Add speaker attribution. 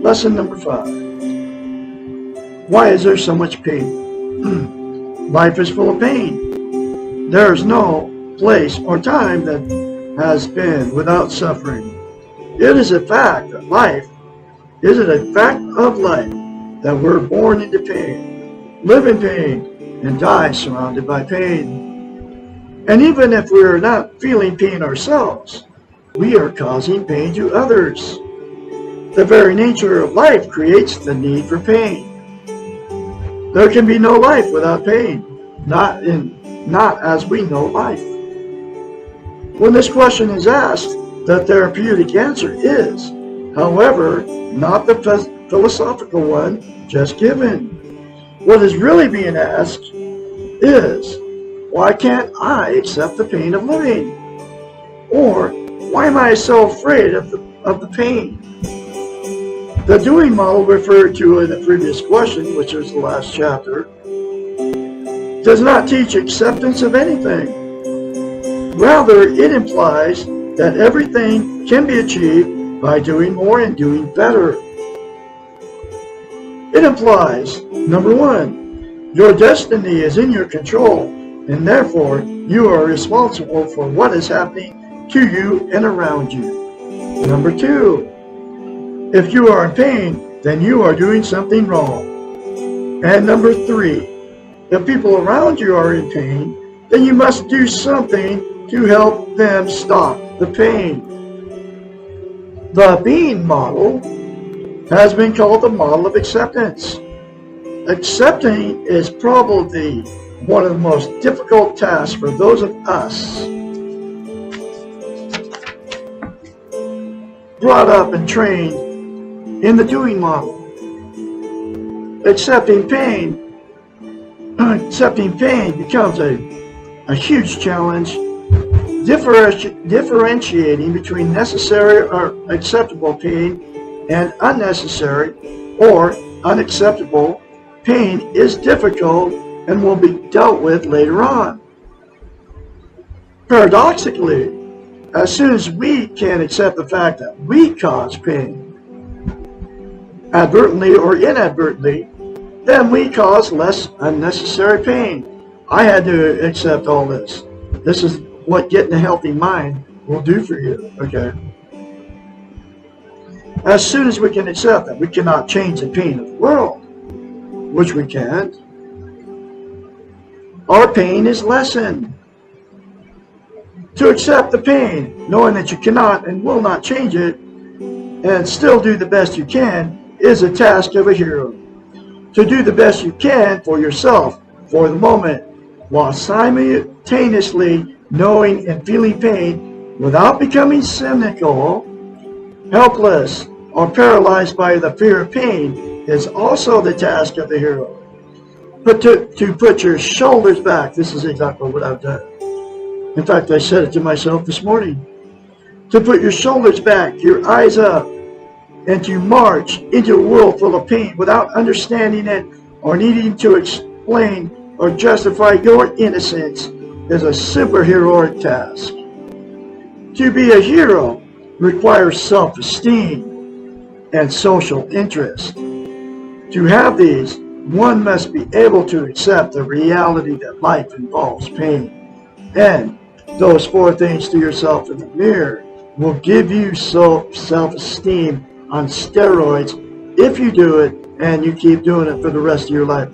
Speaker 1: Lesson number 5. Why is there so much pain? Life is full of pain. There is no place or time that has been without suffering. It is a fact of life that we're born into pain, live in pain, and die surrounded by pain. And even if we're not feeling pain ourselves, we are causing pain to others. The very nature of life creates the need for pain. There can be no life without pain, not as we know life. When this question is asked, the therapeutic answer is, however, not the philosophical one just given. What is really being asked is, why can't I accept the pain of living? Or, why am I so afraid of the pain? The doing model referred to in the previous question, which was the last chapter, does not teach acceptance of anything. Rather, it implies that everything can be achieved by doing more and doing better. It implies, number 1, your destiny is in your control, and therefore you are responsible for what is happening to you and around you. Number 2, if you are in pain, then you are doing something wrong. And number 3, if people around you are in pain, then you must do something to help them stop the pain. The being model has been called the model of acceptance. Accepting is probably one of the most difficult tasks for those of us brought up and trained in the doing model. Accepting pain becomes a huge challenge, differentiating between necessary or acceptable pain and unnecessary or unacceptable pain is difficult and will be dealt with later on. Paradoxically, as soon as we can accept the fact that we cause pain, advertently or inadvertently, then we cause less unnecessary pain. I had to accept all this. This is what getting a healthy mind will do for you, okay? As soon as we can accept that we cannot change the pain of the world, which we can't, our pain is lessened. To accept the pain, knowing that you cannot and will not change it, and still do the best you can, is a task of a hero. To do the best you can for yourself, for the moment, while simultaneously knowing and feeling pain without becoming cynical, helpless, or paralyzed by the fear of pain is also the task of the hero. But to put your shoulders back, this is exactly what I've done. In fact, I said it to myself this morning. To put your shoulders back, your eyes up, and to march into a world full of pain without understanding it or needing to explain or justify your innocence is a superheroic task. To be a hero requires self-esteem and social interest. To have these, one must be able to accept the reality that life involves pain. And those 4 things to yourself in the mirror will give you self-esteem on steroids if you do it and you keep doing it for the rest of your life.